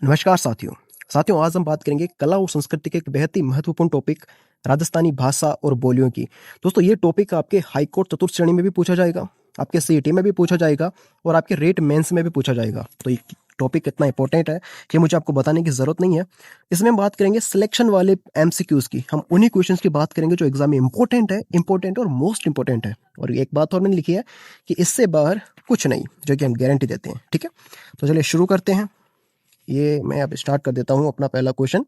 नमस्कार साथियों। आज हम बात करेंगे कला और संस्कृति के एक बेहद ही महत्वपूर्ण टॉपिक राजस्थानी भाषा और बोलियों की। दोस्तों ये टॉपिक आपके हाई कोर्ट चतुर्थ श्रेणी में भी पूछा जाएगा, आपके सीईटी में भी पूछा जाएगा और आपके रेट मेंस में भी पूछा जाएगा। तो ये टॉपिक इतना इंपॉर्टेंट है कि मुझे आपको बताने की ज़रूरत नहीं है। इसमें हम बात करेंगे सिलेक्शन वाले एमसीक्यूज़ की। हम उन्हीं क्वेश्चंस की बात करेंगे जो एग्जाम में इंपॉर्टेंट और मोस्ट इंपॉर्टेंट है। और एक बात और मैंने लिखी है कि इससे बाहर कुछ नहीं, जो कि हम गारंटी देते हैं। ठीक है, तो चलिए शुरू करते हैं। ये मैं अब स्टार्ट कर देता हूँ अपना पहला क्वेश्चन।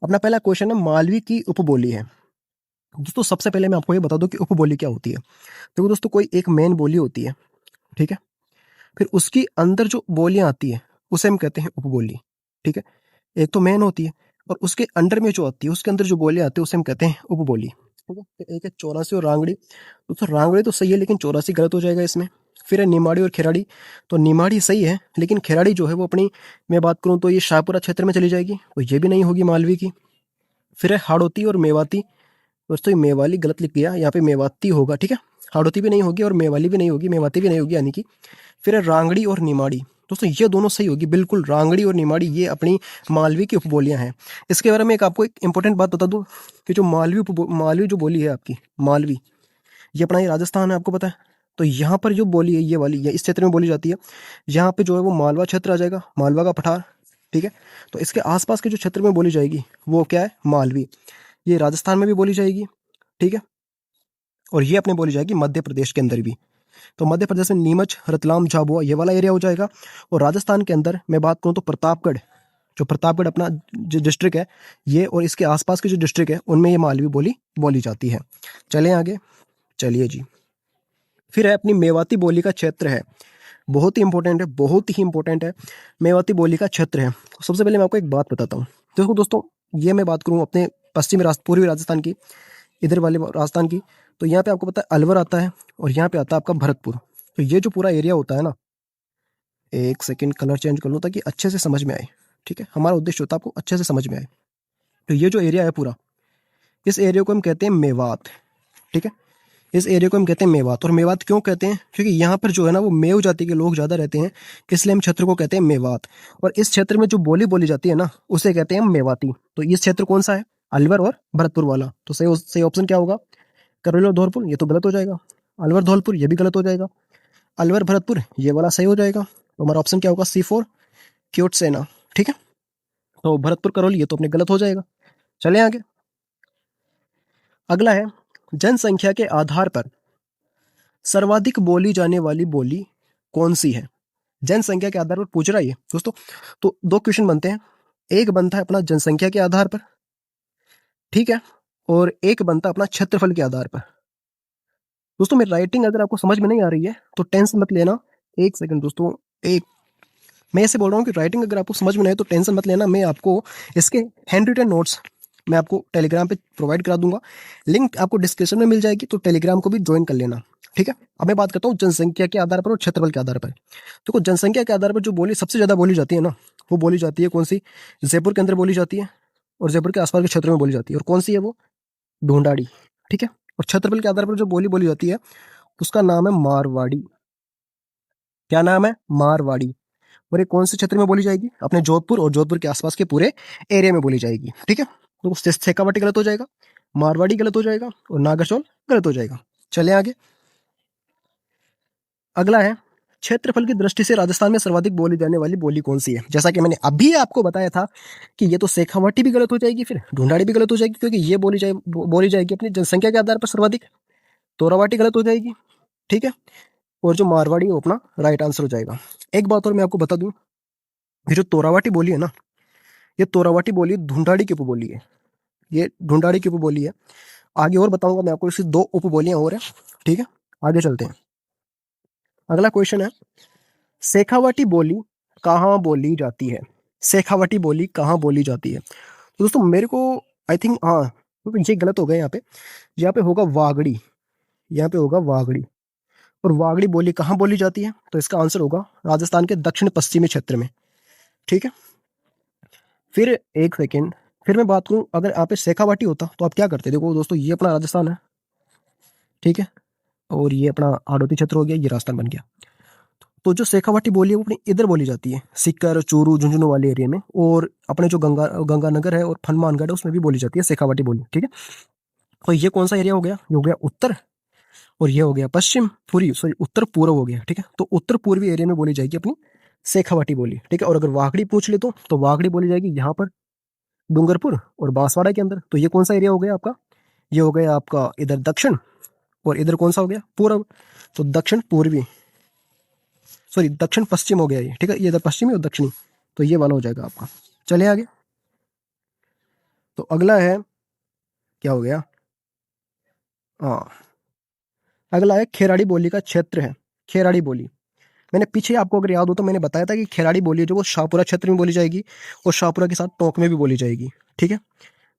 अपना पहला क्वेश्चन है, मालवी की उपबोली है। दोस्तों सबसे पहले मैं आपको ये बता दूं कि उपबोली क्या होती है। देखो दोस्तों, कोई एक मेन बोली होती है, ठीक है। फिर उसकी अंदर जो बोलियां आती है उसे हम कहते हैं उपबोली, ठीक है। एक तो मेन होती है और उसके अंडर में जो आती है, उसके अंदर जो बोलियां आती है उसे हम कहते हैं उपबोली, ठीक है। फिर एक है चौरासी और रांगड़ी। दोस्तों रांगड़ी तो सही है लेकिन चौरासी गलत हो जाएगा इसमें। फिर है निमाड़ी और खिराड़ी। तो निमाड़ी सही है लेकिन खिराड़ी जो है वो अपनी, मैं बात करूँ तो ये शाहपुरा क्षेत्र में चली जाएगी, तो ये भी नहीं होगी मालवी की। फिर है हाड़ौती और मेवाती। दोस्तों ये मेवाली गलत लिख दिया, यहाँ पे मेवाती होगा, ठीक है। हाड़ौती भी नहीं होगी और मेवाली भी नहीं होगी, मेवाती भी नहीं होगी यानी कि। फिर है रांगड़ी और निमाड़ी। दोस्तों ये दोनों सही होगी बिल्कुल, रांगड़ी और निमाड़ी ये अपनी मालवी की उपबोलियां हैं। इसके बारे में आपको एक इंपॉर्टेंट बात बता दूं कि जो मालवी जो बोली है आपकी मालवी, ये अपना ये राजस्थान है, आपको पता है। तो यहाँ पर जो बोली है ये वाली, ये इस क्षेत्र में बोली जाती है। यहाँ पे जो है वो मालवा क्षेत्र आ जाएगा, मालवा का पठार, ठीक है। तो इसके आसपास के जो क्षेत्र में बोली जाएगी वो क्या है, मालवी। ये राजस्थान में भी बोली जाएगी, ठीक है। और ये अपने बोली जाएगी मध्य प्रदेश के अंदर भी। तो मध्य प्रदेश में नीमच, रतलाम, झाबुआ ये वाला एरिया हो जाएगा। और राजस्थान के अंदर मैं बात करूँ तो प्रतापगढ़, जो प्रतापगढ़ अपना जो डिस्ट्रिक्ट है ये, और इसके आसपास के जो डिस्ट्रिक्ट है उनमें ये मालवी बोली बोली जाती है। चलें आगे, चलिए जी। फिर है अपनी मेवाती बोली का क्षेत्र है, बहुत ही इंपॉर्टेंट है, बहुत ही इंपॉर्टेंट है। मेवाती बोली का क्षेत्र है। सबसे पहले मैं आपको एक बात बताता हूँ। देखो दोस्तों, ये मैं बात करूँ अपने पूर्वी राजस्थान की, इधर वाले राजस्थान की। तो यहाँ पे आपको पता है अलवर आता है और यहाँ पे आता है आपका भरतपुर। तो ये जो पूरा एरिया होता है ना, एक सेकंड कलर चेंज कर लूँ ताकि अच्छे से समझ में आए, ठीक है। हमारा उद्देश्य होता है आपको अच्छे से समझ में आए। तो ये जो एरिया है पूरा, इस एरिया को हम कहते हैं मेवात, ठीक है। इस एरिया को हम कहते हैं मेवात। और मेवात क्यों कहते हैं, क्योंकि यहाँ पर जो है ना वो मेव जाति के लोग ज़्यादा रहते हैं, इसलिए हम क्षेत्र को कहते हैं मेवात। और इस क्षेत्र में जो बोली बोली जाती है ना उसे कहते हैं हम मेवाती। तो ये क्षेत्र कौन सा है, अलवर और भरतपुर वाला। तो सही सही ऑप्शन क्या होगा, करौली और धौलपुर, ये तो गलत हो जाएगा। अलवर धौलपुर ये भी गलत हो जाएगा। अलवर भरतपुर ये वाला सही हो जाएगा। तो हमारा ऑप्शन क्या होगा, C4 क्योट सेना, ठीक है। तो भरतपुर करौली ये तो अपने गलत हो जाएगा। चले आगे। अगला है, जनसंख्या के आधार पर सर्वाधिक बोली जाने वाली बोली कौन सी है। जनसंख्या के आधार पर पूछ रहा है ये दोस्तों। तो दो क्वेश्चन बनते हैं, एक बनता है अपना जनसंख्या के आधार पर, ठीक है, और एक बनता है अपना क्षेत्रफल के आधार पर। दोस्तों मेरी राइटिंग अगर आपको समझ में नहीं आ रही है तो टेंशन मत लेना। एक सेकंड दोस्तों, एक, मैं ऐसे बोल रहा हूँ कि राइटिंग अगर आपको समझ में नहीं है तो टेंशन मत लेना। मैं आपको इसके हैंड रिटन नोट्स मैं आपको टेलीग्राम पे प्रोवाइड करा दूंगा, लिंक आपको डिस्क्रिप्शन में मिल जाएगी, तो टेलीग्राम को भी ज्वाइन कर लेना, ठीक है। अब मैं बात करता हूँ जनसंख्या के आधार पर और क्षेत्रफल के आधार पर। देखो जनसंख्या के आधार पर जो बोली सबसे ज़्यादा बोली जाती है ना, वो बोली जाती है कौन सी, जयपुर के अंदर बोली जाती है और जयपुर के आसपास के क्षेत्रों में बोली जाती है। और कौन सी है वो, ढूंढाड़ी, ठीक है। और क्षेत्रफल के आधार पर जो बोली बोली जाती है उसका नाम है मारवाड़ी। क्या नाम है, मारवाड़ी। और ये कौन से क्षेत्र में बोली जाएगी, अपने जोधपुर और जोधपुर के आसपास के पूरे एरिया में बोली जाएगी, ठीक है। तो शेखावाटी गलत हो जाएगा, मारवाड़ी गलत हो जाएगा और नागरचौल गलत हो जाएगा। चले आगे। अगला है, क्षेत्रफल की दृष्टि से राजस्थान में सर्वाधिक बोली जाने वाली बोली कौन सी है। जैसा कि मैंने अभी आपको बताया था कि ये तो शेखावाटी भी गलत हो जाएगी, फिर ढूंढाड़ी भी गलत हो जाएगी, क्योंकि ये बोली जाएगी अपनी जनसंख्या के आधार पर सर्वाधिक। तोरावाटी गलत हो जाएगी, ठीक है। और जो मारवाड़ी है वो अपना राइट आंसर हो जाएगा। एक बात और मैं आपको बता दूं, ये जो तोरावाटी बोली है ना, ये तोरावाटी बोली ढूंढाड़ी की उपबोली है। ये ढूंढाड़ी की उपबोली है। आगे और बताऊंगा मैं आपको, इसकी दो उपबोलियां और है, ठीक है। आगे चलते हैं। अगला क्वेश्चन है, शेखावाटी बोली कहाँ बोली जाती है। शेखावाटी बोली कहाँ बोली जाती है। तो दोस्तों मेरे को आई थिंक, हाँ तो ये गलत हो गया यहाँ पे होगा वागड़ी, यहाँ पे होगा वागड़ी। और वागड़ी बोली कहाँ बोली जाती है, तो इसका आंसर होगा राजस्थान के दक्षिण पश्चिमी क्षेत्र में, ठीक है। फिर एक सेकेंड, फिर मैं बात करूँ अगर यहाँ पे शेखावाटी होता तो आप क्या करते। देखो दोस्तों ये अपना राजस्थान है, ठीक है, और ये अपना हाड़ौती क्षेत्र हो गया, ये राजस्थान बन गया। तो जो शेखावाटी बोली है वो अपनी इधर बोली जाती है, सीकर, चूरू, झुंझुनू वाले एरिया में, और अपने जो गंगानगर है और हनुमानगढ़ है उसमें भी बोली जाती है शेखावाटी बोली, ठीक है। तो ये कौन सा एरिया हो गया? ये हो गया उत्तर, और ये हो गया पश्चिम, पूरी सॉरी उत्तर पूर्व हो गया, ठीक है। तो उत्तर पूर्वी एरिया में बोली जाएगी अपनी शेखावाटी बोली, ठीक है। और अगर वागड़ी पूछ ले तो वागड़ी बोली जाएगी यहाँ पर डूंगरपुर और बांसवाड़ा के अंदर। तो ये कौन सा एरिया हो गया आपका? ये हो गया आपका इधर दक्षिण, और इधर कौन सा हो गया? पूर्व। तो दक्षिण पूर्वी, सॉरी दक्षिण पश्चिम हो गया ये, ठीक है। ये इधर पश्चिमी और दक्षिणी, तो ये वाला हो जाएगा आपका। चले आगे। तो अगला है, क्या हो गया? हाँ, अगला है खेराड़ी बोली का क्षेत्र है। खेराड़ी बोली, मैंने पीछे आपको अगर याद हो तो मैंने बताया था कि खेराड़ी बोली है जो वो शाहपुरा क्षेत्र में बोली जाएगी, और शाहपुरा के साथ टोंक में भी बोली जाएगी, ठीक है।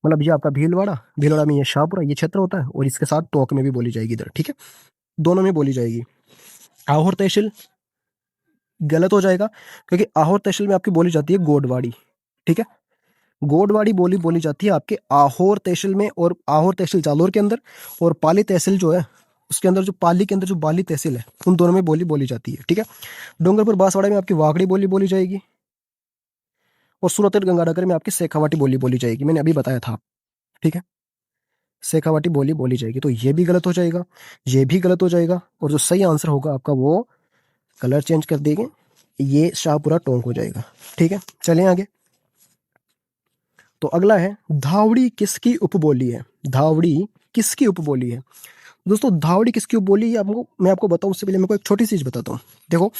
मतलब ये आपका भीलवाड़ा, भीलवाड़ा में ये शाहपुरा ये क्षेत्र होता है, और इसके साथ टोंक में भी बोली जाएगी इधर, ठीक है। दोनों में बोली जाएगी। आहोर तहसील गलत हो जाएगा, क्योंकि आहोर तहसील में आपकी बोली जाती है गोडवाड़ी, ठीक है। गोडवाड़ी बोली बोली जाती है आपके आहोर तहसील में, और आहोर तहसील जालोर के अंदर, और पाली तहसील जो है उसके अंदर, जो पाली के अंदर जो बाली तहसील है, उन दोनों में बोली बोली जाती है, ठीक है। डूंगरपुर बांसवाड़ा में आपकी वागड़ी बोली बोली जाएगी, और सूरत गंगानगर में आपकी शेखावाटी बोली बोली जाएगी, मैंने अभी बताया था, ठीक है। शेखावाटी बोली बोली जाएगी। तो ये भी गलत हो जाएगा, ये भी गलत हो जाएगा, और जो सही आंसर होगा आपका वो कलर चेंज कर देंगे, ये शाहपुरा टोंक हो जाएगा, ठीक है। चलें आगे। तो अगला है धावड़ी किसकी उपबोली है? धावड़ी किसकी उपबोली है? दोस्तों धावड़ी किसकी उपबोली है आपको मैं आपको बताऊं उससे पहले मैं को एक छोटी चीज बताता हूँ। देखो,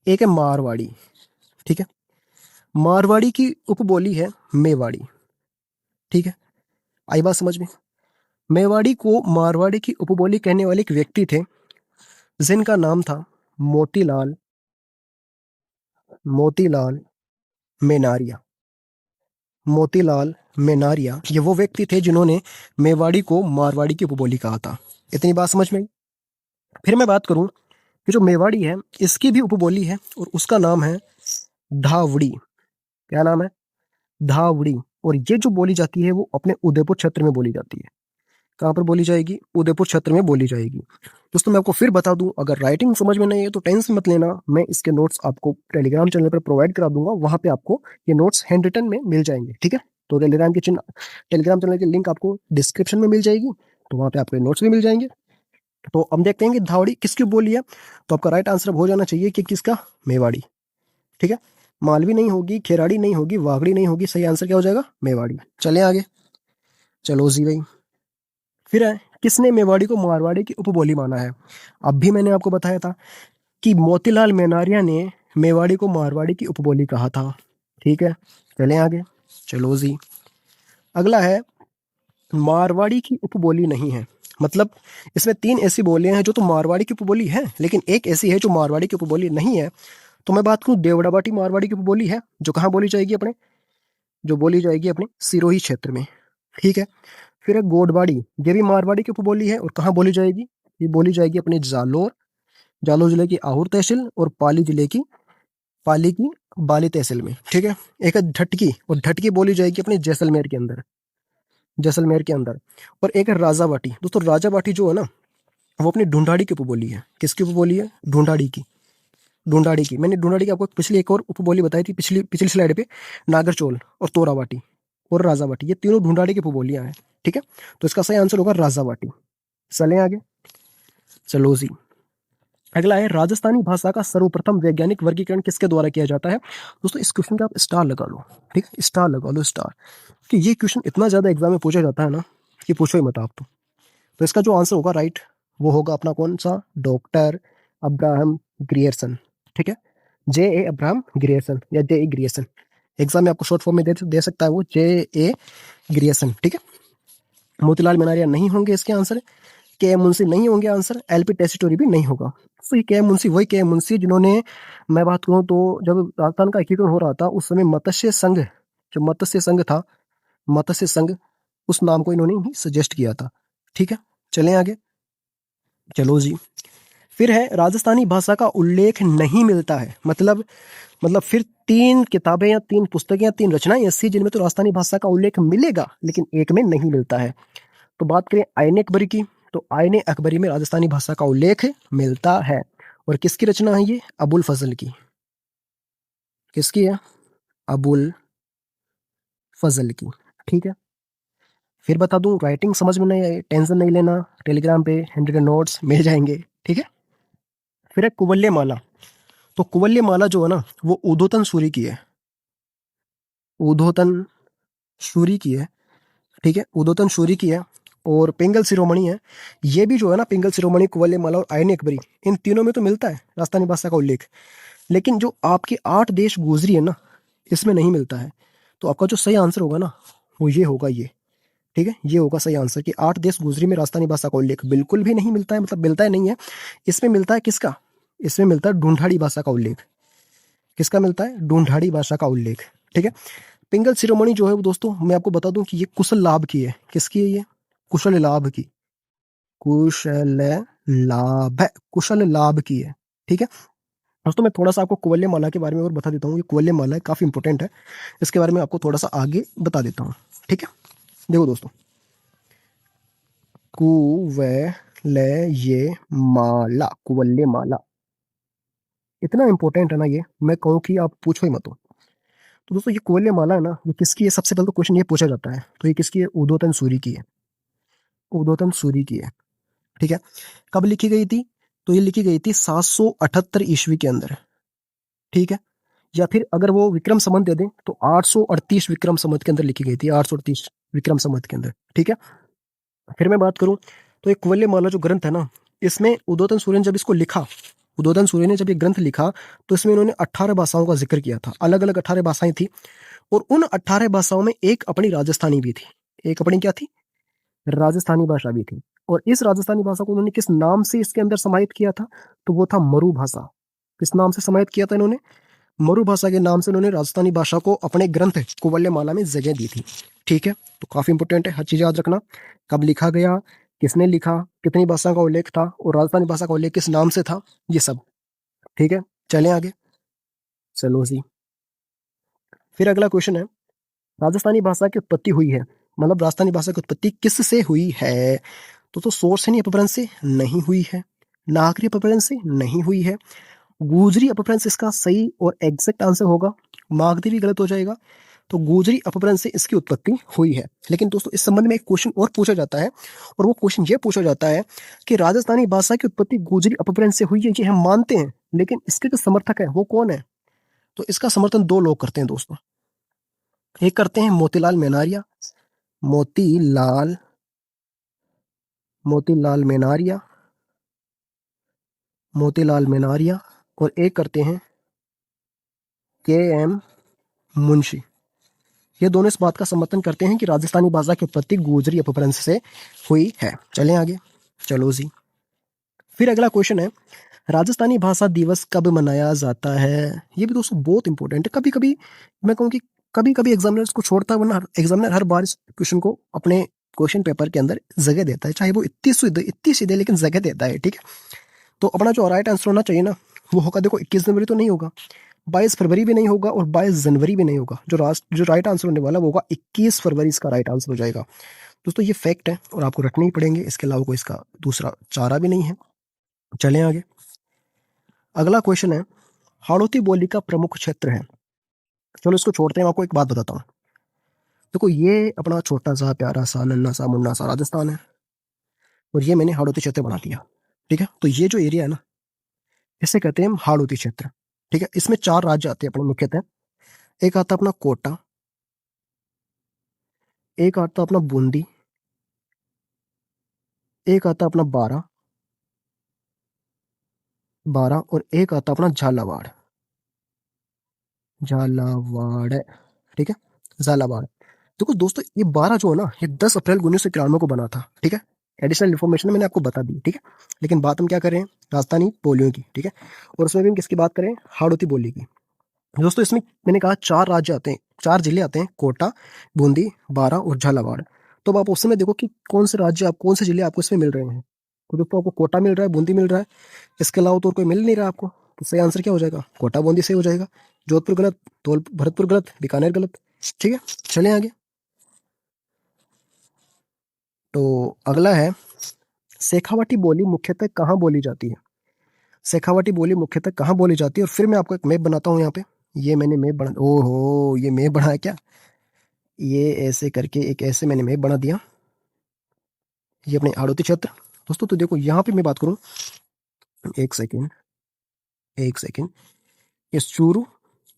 एक है मारवाड़ी, ठीक है। मारवाड़ी की उपबोली है मेवाड़ी, ठीक है। आई बात समझ में? मेवाड़ी को मारवाड़ी की उपबोली कहने वाले एक व्यक्ति थे, जिनका नाम था मोतीलाल मोतीलाल मेनारिया। मोतीलाल मेनारिया ये वो व्यक्ति थे जिन्होंने मेवाड़ी को मारवाड़ी की उपबोली कहा था। इतनी बात समझ में आई? फिर मैं बात करूं कि जो मेवाड़ी है इसकी भी उपबोली है, और उसका नाम है धावड़ी। क्या नाम है? धावड़ी। और ये जो बोली जाती है वो अपने उदयपुर क्षेत्र में बोली जाती है। कहाँ पर बोली जाएगी? उदयपुर क्षेत्र में बोली जाएगी। दोस्तों मैं आपको फिर बता दूं, अगर राइटिंग समझ में नहीं है तो टेंशन मत लेना, मैं इसके नोट्स आपको टेलीग्राम चैनल पर प्रोवाइड करा दूंगा, वहां पे आपको ये नोट्स हैंड रिटन में मिल जाएंगे, ठीक है। तो टेलीग्राम चैनल की लिंक आपको डिस्क्रिप्शन में मिल जाएगी, तो वहाँ पे आपको नोट्स भी मिल जाएंगे। तो हम देखते हैं कि धावड़ी किसकी बोली है। तो आपका राइट आंसर हो जाना चाहिए कि किसका? मेवाड़ी, ठीक है। मालवी नहीं होगी, खेराड़ी नहीं होगी, वागड़ी नहीं होगी, सही आंसर क्या हो जाएगा? मेवाड़ी। चले आगे। चलो जी भाई। फिर है, किसने मेवाड़ी को मारवाड़ी की उपबोली माना है? अब भी मैंने आपको बताया था कि मोतीलाल मेनारिया ने मेवाड़ी को मारवाड़ी की उपबोली कहा था, ठीक है। चलें आगे। चलो जी। अगला है, मारवाड़ी की उपबोली नहीं है, मतलब इसमें तीन ऐसी बोलियां हैं जो तो मारवाड़ी की उपबोली है, लेकिन एक ऐसी है जो मारवाड़ी की उपबोली नहीं है। तो मैं बात करूं, देवड़ाबाटी मारवाड़ी की उपबोली है, जो कहाँ बोली जाएगी? अपने जो बोली जाएगी अपने सिरोही क्षेत्र में, ठीक है। फिर है गोडवाड़ी, ये भी मारवाड़ी की उपबोली है, और कहाँ बोली जाएगी? ये बोली जाएगी अपने जालोर, जालोर जिले की आहुर तहसील, और पाली की बाली तहसील में, ठीक है। एक है ढटकी, और ढटकी बोली जाएगी अपने जैसलमेर के अंदर, जैसलमेर के अंदर। और एक है राजावाटी। दोस्तों राजावाटी जो है ना, वो अपनी ढूंढाड़ी की उपबोली है। किसकी उपबोली है? ढूंढाड़ी की। ढूंढाड़ी की, मैंने ढूंढाड़ी की आपको पिछली एक और उपबोली बताई थी, पिछली पिछली स्लाइड पे, नागरचोल और तोरावाटी और राजावाटी, ये तीनों ढूंढाड़ी की उपबोलियां हैं, ठीक है। तो इसका सही आंसर होगा राजावाटी। चलें आगे। चलो जी। अगला है, राजस्थानी भाषा का सर्वप्रथम वैज्ञानिक वर्गीकरण किसके द्वारा किया जाता है? दोस्तों इस क्वेश्चन का आप स्टार लगा लो, ठीक है, स्टार लगा लो, स्टार। कि ये क्वेश्चन इतना ज्यादा एग्जाम में पूछा जाता है ना कि पूछो ही मत आप। तो इसका जो आंसर होगा राइट, वो होगा अपना कौन सा? डॉक्टर अब्राहम ग्रियर्सन, ठीक है। जे ए अब्राहम ग्रियर्सन या जे ए ग्रियर्सन, एग्जाम में आपको शॉर्ट फॉर्म में दे सकता है वो, जे ए ग्रियर्सन, ठीक है। मोतीलाल मेनारिया नहीं होंगे इसके आंसर। के एम मुंशी नहीं होंगे आंसर। एलपी टेस्टोरी भी नहीं होगा। तो ये के एम मुंशी वही के एम मुंशी जिन्होंने, मैं बात करूँ तो जब राजस्थान का एकीकरण हो रहा था उस समय मत्स्य संघ, जो मत्स्य संघ था, मत्स्य संघ, उस नाम को इन्होंने ही सजेस्ट किया था, ठीक है। चलें आगे। चलो जी। फिर है, राजस्थानी भाषा का उल्लेख नहीं मिलता है, मतलब फिर तीन किताबें या तीन पुस्तकें या तीन रचनाएं ऐसी जिनमें तो राजस्थानी भाषा का उल्लेख मिलेगा लेकिन एक में नहीं मिलता है। तो बात करें आईने अकबरी की, तो आईने अकबरी में राजस्थानी भाषा का उल्लेख मिलता है। और किसकी रचना है ये? अबुल फजल की। किसकी है? अबुल फजल की। ठीक है। फिर बता दूं, राइटिंग समझ में नहीं आई, टेंशन नहीं लेना, टेलीग्राम पे हैंड रिटन नोट्स मिल जाएंगे। ठीक है। फिर है कुवल्य माला। तो कुवल्य माला जो है ना, वो उद्धोतन सूरी की है। उद्धोतन सूरी की है। ठीक है, उद्धोतन सूरी की है। और पिंगल शिरोमणि है। ये भी जो है ना, पिंगल शिरोमणि, कुवल्य माला और आयन अकबरी, इन तीनों में तो मिलता है राजस्थानी भाषा का उल्लेख। लेकिन जो आपके 8 देश गुजरी है ना, इसमें नहीं मिलता है। तो आपका जो सही आंसर होगा ना, वो ये होगा ये। ठीक है, ये होगा सही आंसर कि 8 देश गुजरी में राजस्थानी भाषा का उल्लेख बिल्कुल भी नहीं मिलता है, मतलब मिलता है नहीं है। इसमें मिलता है किसका? इसमें मिलता है ढूंढाड़ी भाषा का उल्लेख। किसका मिलता है? ढूंढाड़ी भाषा का उल्लेख। ठीक है। पिंगल शिरोमणि जो है वो दोस्तों, मैं आपको बता दूं कि ये कुशल लाभ की है। किसकी है ये? कुशल लाभ की। कुशल लाभ, कुशल लाभ की है। ठीक है। दोस्तों मैं थोड़ा सा आपको कुवल्य माला के बारे में और बता देता हूँ। ये कुवल्य माला है, काफी इंपॉर्टेंट है। इसके बारे में आपको थोड़ा सा आगे बता देता हूँ। ठीक है। देखो दोस्तों, कुवलय माला, कुवल्य माला इतना इंपॉर्टेंट है ना, ये मैं कहूँ कि आप पूछो ही मत हो। तो दोस्तों ये कुवल्य माला है ना, ये किसकी है? सबसे पहले तो क्वेश्चन ये पूछा जाता है, तो ये किसकी है? उद्धोतन सूरी की है। उद्धोतन सूरी की है। ठीक है। कब लिखी गई थी? तो ये लिखी गई थी 778 ईस्वी के अंदर। ठीक है। या फिर अगर वो विक्रम संवत दे दें तो 838 विक्रम संवत के अंदर लिखी गई थी, 838 विक्रम संवत के अंदर। ठीक है। फिर मैं बात करूं तो ये कुवल्य माला जो ग्रंथ है ना, इसमें उद्धोतन सूर्य ने जब इसको लिखा, उद्धोतन सूर्य ने जब ये ग्रंथ लिखा, तो इसमें इन्होंने 18 भाषाओं का जिक्र किया था। अलग अलग 18 भाषाएं थी। और उन 18 भाषाओं में एक अपनी राजस्थानी भी थी। एक अपनी क्या थी? राजस्थानी भाषा भी थी। और इस राजस्थानी भाषा को उन्होंने किस नाम से इसके अंदर समाहित किया था? तो वो था मरु भाषा। किस नाम से समाहित किया था इन्होंने? मरु भाषा के नाम से इन्होंने राजस्थानी भाषा को अपने ग्रंथ कुवल्य माला में जगह दी थी। ठीक है। तो काफी इंपोर्टेंट है, हर चीज याद रखना। कब लिखा गया, किसने लिखा, कितनी भाषा का उल्लेख था, और राजस्थानी भाषा का उल्लेख किस नाम से था, ये सब। ठीक है। चलें आगे। चलो जी। फिर अगला क्वेश्चन है, राजस्थानी भाषा की उत्पत्ति हुई है, मतलब राजस्थानी भाषा की उत्पत्ति किस से हुई है? तो सोर्स यानी अपभ्रंश से नहीं हुई है, नागरी अपभ्रंश से नहीं हुई है, गुजरी अपभ्रंश इसका सही और एग्जैक्ट आंसर होगा। मागधी भी गलत हो जाएगा। तो गुजरी अपभ्रंश से इसकी उत्पत्ति हुई है। लेकिन दोस्तों इस संबंध में एक क्वेश्चन और पूछा जाता है, और वो क्वेश्चन ये पूछा जाता है कि राजस्थानी भाषा की उत्पत्ति गुजरी अपभ्रंश से हुई है, ये हम मानते हैं, लेकिन इसके जो समर्थक है वो कौन है? तो इसका समर्थन दो लोग करते हैं दोस्तों। एक करते हैं मोतीलाल मेनारिया, मोतीलाल मोतीलाल मेनारिया, मोतीलाल मेनारिया, और एक करते हैं के एम मुंशी। ये दोनों इस बात का समर्थन करते हैं कि राजस्थानी भाषा की उत्पत्ति गुजरी अपभ्रंश से हुई है। चलें आगे। चलो जी। फिर अगला क्वेश्चन है, राजस्थानी भाषा दिवस कब मनाया जाता है? ये भी दोस्तों बहुत इंपॉर्टेंट है। कभी कभी मैं कहूँ कि कभी कभी एग्जामिनर को छोड़ता है, वरना एग्जामिनर हर बार इस क्वेश्चन को अपने क्वेश्चन पेपर के अंदर जगह देता है, चाहे वो इतनी सीधे लेकिन जगह देता है। ठीक है। तो अपना जो राइट आंसर होना चाहिए ना, वो होगा, देखो 21 जनवरी तो नहीं होगा, 22 फरवरी भी नहीं होगा, और 22 जनवरी भी नहीं होगा। जो राइट आंसर होने वाला वो होगा 21 फरवरी, इसका राइट आंसर हो जाएगा। दोस्तों ये फैक्ट है और आपको रटने ही पड़ेंगे, इसके अलावा कोई इसका दूसरा चारा भी नहीं है। चलें आगे। अगला क्वेश्चन है, हाड़ौती बोली का प्रमुख क्षेत्र है। चलो इसको छोड़ते हैं, आपको एक बात बताता हूँ। देखो ये अपना छोटा सा प्यारा सा नन्ना सा मुन्ना सा राजस्थान है, और ये मैंने हाड़ौती क्षेत्र बना दिया। ठीक है। तो ये जो एरिया है ना, इसे कहते हैं हम हाड़ौती क्षेत्र। ठीक है। इसमें 4 राज्य आते हैं अपने मुख्यतः। एक आता है अपना कोटा, एक आता है अपना बूंदी, एक आता है अपना बारा बारा, और एक आता है अपना झालावाड़। झालावाड़। ठीक है। झालावाड़। देखो दोस्तों ये 12 जो है ना, ये 10 अप्रैल 1991 को बना था। ठीक है। एडिशनल इन्फॉर्मेशन मैंने आपको बता दी। ठीक है। लेकिन बात हम क्या कर रहे हैं? राजस्थानी बोलियों की। ठीक है। और उसमें भी हम किसकी बात करें? हाड़ौती बोली की। दोस्तों इसमें मैंने कहा 4 राज्य आते हैं, 4 जिले आते हैं, कोटा, बूंदी, बारा और झालावाड़। तो अब आप उस समय देखो कि कौन से राज्य, आप कौन से जिले आपको इसमें मिल रहे हैं। तो दोस्तों आपको कोटा मिल रहा है, बूंदी मिल रहा है, इसके अलावा तो और कोई मिल नहीं रहा आपको। तो सही आंसर क्या हो जाएगा? कोटा बूंदी सही हो जाएगा। जोधपुर गलत, धौल भरतपुर गलत, बीकानेर गलत। ठीक है। चलें आगे। तो अगला है, शेखावाटी बोली मुख्यतः कहाँ बोली जाती है? शेखावाटी बोली मुख्यतः कहाँ बोली जाती है? और फिर मैं आपको एक मैप बनाता हूँ यहाँ पे। ये मैंने मैप बना, ओहो ये मैप बनाया क्या? ये ऐसे करके एक ऐसे मैंने मैप बना दिया। ये अपने हाड़ौती क्षेत्र। दोस्तों तो देखो यहाँ पे मैं बात करूँ, एक सेकेंड, एक सेकेंड। ये चूरू,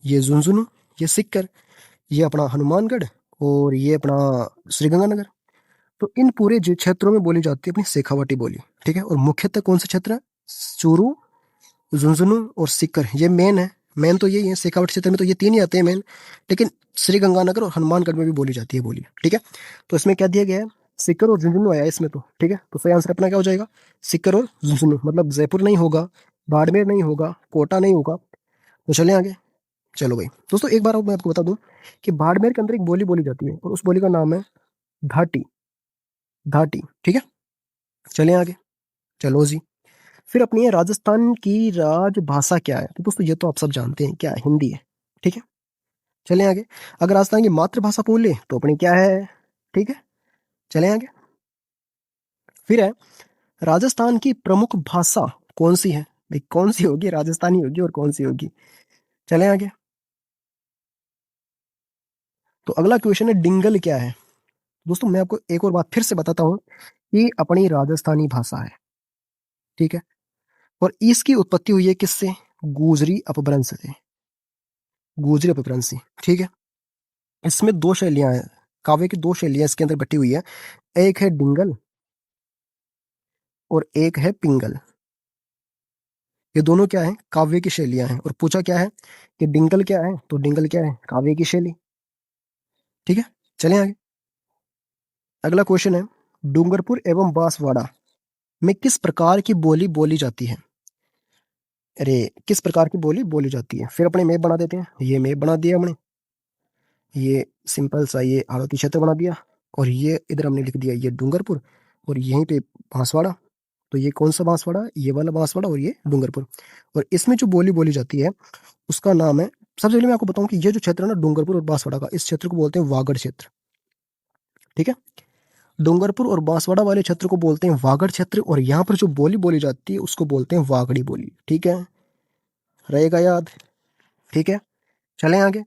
ये झुंझुनू, ये सिक्कर, ये अपना हनुमानगढ़, और ये अपना श्रीगंगानगर। तो इन पूरे जो क्षेत्रों में बोली जाती है अपनी शेखावाटी बोली। ठीक है, और मुख्यतः कौन से क्षेत्र है? चूरू, झुंझुनू और सीकर, ये मेन है। मेन तो यही है, शेखावाटी क्षेत्र में तो ये तीन ही आते हैं मेन। लेकिन श्रीगंगानगर और हनुमानगढ़ में भी बोली जाती है बोली। ठीक है, तो इसमें क्या दिया गया है? सीकर और झुंझुनू आया है इसमें तो। ठीक है, तो सही आंसर अपना क्या हो जाएगा? सीकर और झुंझुनू। मतलब जयपुर नहीं होगा, बाड़मेर नहीं होगा, कोटा नहीं होगा। तो चले आगे। चलो भाई दोस्तों, एक बार और मैं आपको बता दूं कि बाड़मेर के अंदर एक बोली बोली जाती है और उस बोली का नाम है घाटी। घाटी, ठीक है। चले आगे। चलो जी। फिर अपनी है राजस्थान की राजभाषा क्या है? तो दोस्तों ये तो आप सब जानते हैं, क्या है? हिंदी है। ठीक है, चलें आगे। अगर राजस्थान की मातृभाषा बोले तो अपनी क्या है? ठीक है, चलें आगे। फिर है राजस्थान की प्रमुख भाषा कौन सी है? भाई कौन सी होगी? राजस्थानी होगी और कौन सी होगी? चलें आगे। तो अगला क्वेश्चन है डिंगल क्या है? दोस्तों मैं आपको एक और बात फिर से बताता हूँ कि अपनी राजस्थानी भाषा है। ठीक है, और इसकी उत्पत्ति हुई है किससे? गुजरी अपभ्रंश से। गुजरी अपभ्रंश से। ठीक है, इसमें दो शैलियां हैं, काव्य की दो शैलियां इसके अंदर बटी हुई है। एक है डिंगल और एक है पिंगल। ये दोनों क्या है? काव्य की शैलियां हैं। और पूछा क्या है कि डिंगल क्या है? तो डिंगल क्या है? काव्य की शैली। ठीक है, चलें आगे। अगला क्वेश्चन है डूंगरपुर एवं बांसवाड़ा में किस प्रकार की बोली बोली जाती है? अरे किस प्रकार की बोली बोली जाती है? फिर अपने मैप बना देते हैं। ये मैप बना दिया हमने, ये सिंपल सा ये आड़ती क्षेत्र बना दिया, और ये इधर हमने लिख दिया ये डूंगरपुर, और यहीं पे बांसवाड़ा। तो ये कौन सा बांसवाड़ा? ये वाला बांसवाड़ा, और ये डूंगरपुर। और इसमें जो बोली बोली जाती है उसका नाम है, सबसे पहले मैं आपको बताऊं कि ये जो क्षेत्र है ना डूंगरपुर और बांसवाड़ा का, इस क्षेत्र को बोलते हैं वागड़ क्षेत्र। ठीक है, डूंगरपुर और बांसवाड़ा वाले क्षेत्र को बोलते हैं वागड़ क्षेत्र, और यहाँ पर जो बोली बोली जाती है उसको बोलते हैं वागड़ी बोली। ठीक है, रहेगा याद। ठीक है, चलें आगे।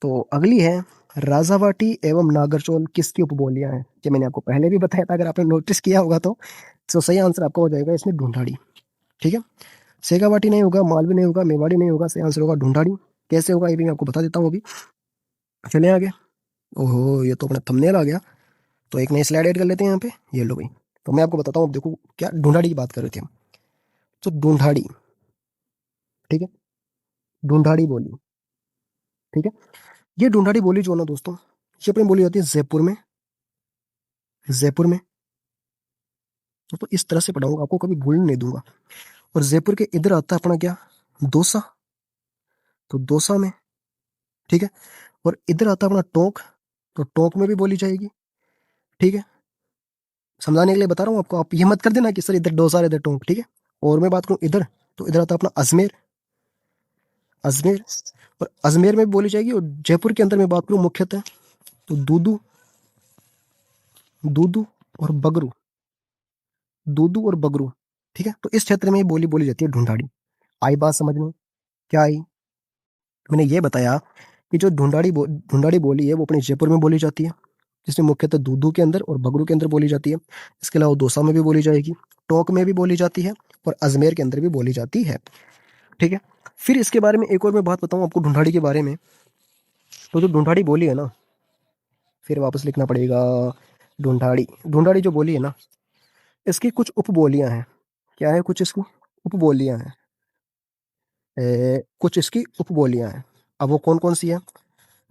तो अगली है राजावाटी एवं नागरचौल किसकी उपबोलियां हैं? ये मैंने आपको पहले भी बताया था, अगर आपने नोटिस किया होगा तो सही आंसर आपका हो जाएगा इसमें ढूंढाड़ी। ठीक है, शेखावाटी नहीं होगा, मालवी नहीं होगा, मेवाड़ी नहीं होगा, सही आंसर होगा ढूंढाड़ी। कैसे होगा ये भी मैं आपको बता देता हूँ अभी। चले आगे। ओहो ये तो अपना थंबनेल आ गया। तो एक नई स्लाइड ऐड कर लेते हैं यहाँ पे। ये लो भाई। तो मैं आपको बताता हूँ, अब देखो क्या ढूंढाड़ी की बात कर रहे थे हम। तो ढूंढाड़ी, ठीक है, ढूंढाड़ी बोली। ठीक है, ये ढूंढाड़ी बोली जो है ना दोस्तों, ये अपनी बोली जाती है जयपुर में। जयपुर में तो इस तरह से पढ़ाऊंगा आपको, कभी भूलने नहीं दूंगा। और जयपुर के इधर आता है अपना क्या? दौसा। तो दौसा में, ठीक है। और इधर आता है अपना टोंक, तो टोंक में भी बोली जाएगी। ठीक है, समझाने के लिए बता रहा हूँ आपको, आप ये मत कर देना कि सर इधर डोसा इधर टोंक। ठीक है, और मैं बात करूँ इधर, तो इधर आता है अपना अजमेर। अजमेर, और अजमेर में भी बोली जाएगी। और जयपुर के अंदर मैं बात करूँ मुख्यतः, तो दूदू, दूदू और बगरू, दूदू और बगरू। ठीक है, तो इस क्षेत्र में ये बोली बोली जाती है ढूंढाड़ी। आई बात समझ में? क्या आई? मैंने ये बताया कि जो ढूंढाड़ी बोली है वो अपने जयपुर में बोली जाती है, जिसमें मुख्यतः दूदू के अंदर और बगरू के अंदर बोली जाती है। इसके अलावा दौसा में भी बोली जाएगी, टोंक में भी बोली जाती है, और अजमेर के अंदर भी बोली जाती है। ठीक है, फिर इसके बारे में एक और मैं बात बताऊं आपको ढूंढाड़ी के बारे में। तो जो ढूंढाड़ी बोली है ना, फिर वापस लिखना पड़ेगा। ढूंढाड़ी, ढूंढाड़ी जो बोली है ना, इसकी कुछ उपबोलियां हैं। क्या है? कुछ इसकी उपबोलियां हैं। कुछ इसकी उपबोलियां हैं। अब वो कौन कौन सी है?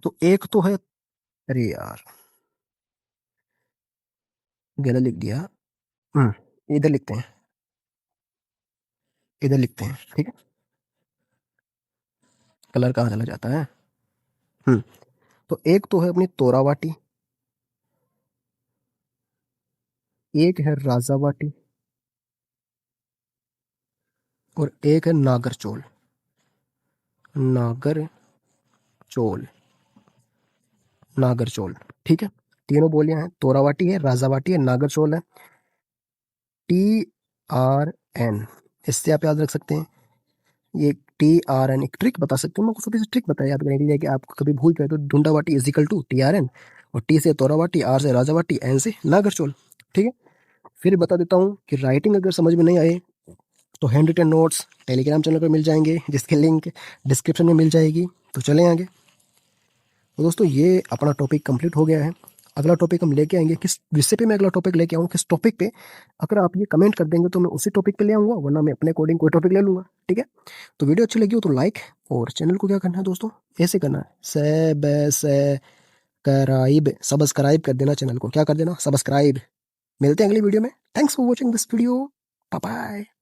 तो एक तो है, अरे यार गलत लिख दिया। इधर लिखते हैं, इधर लिखते हैं। ठीक है, कलर कहाँ चला जाता है। हम्म तो एक तो है अपनी तोरावाटी, एक है राजावाटी, और एक है नागरचोल। नागरचोल, नागरचोल। ठीक है, तीनों बोलियां हैं, तोरावाटी है, राजावाटी है, नागरचोल है। TRN, इससे आप याद रख सकते हैं। ये TRN एक ट्रिक बता सकते हो, मैं छोटी सी ट्रिक बताया याद करने के लिए कि आपको कभी भूल जाए तो ढूंढावाटी इज इक्वल टू TRN, और T से तोरावाटी, R से राजावाटी, N से नागरचोल। ठीक है, फिर बता देता हूँ कि राइटिंग अगर समझ में नहीं आए तो hand written notes Telegram channel पर मिल जाएंगे, जिसके लिंक डिस्क्रिप्शन में मिल जाएगी। तो चलें आगे। तो दोस्तों ये अपना टॉपिक कंप्लीट हो गया है। अगला टॉपिक हम लेके आएंगे, किस विषय पे मैं अगला टॉपिक लेके आऊँ, किस टॉपिक पे, अगर आप ये कमेंट कर देंगे तो मैं उसी टॉपिक पे ले आऊँगा, वरना मैं अपने अकॉर्डिंग कोई टॉपिक ले लूँगा। ठीक है, तो वीडियो अच्छी लगी हो तो लाइक, और चैनल को क्या करना है दोस्तों, ऐसे करना है, सब्सक्राइब कर देना, चैनल को क्या कर देना, सब्सक्राइब। मिलते हैं अगली वीडियो में। Thanks for watching this video. Bye bye.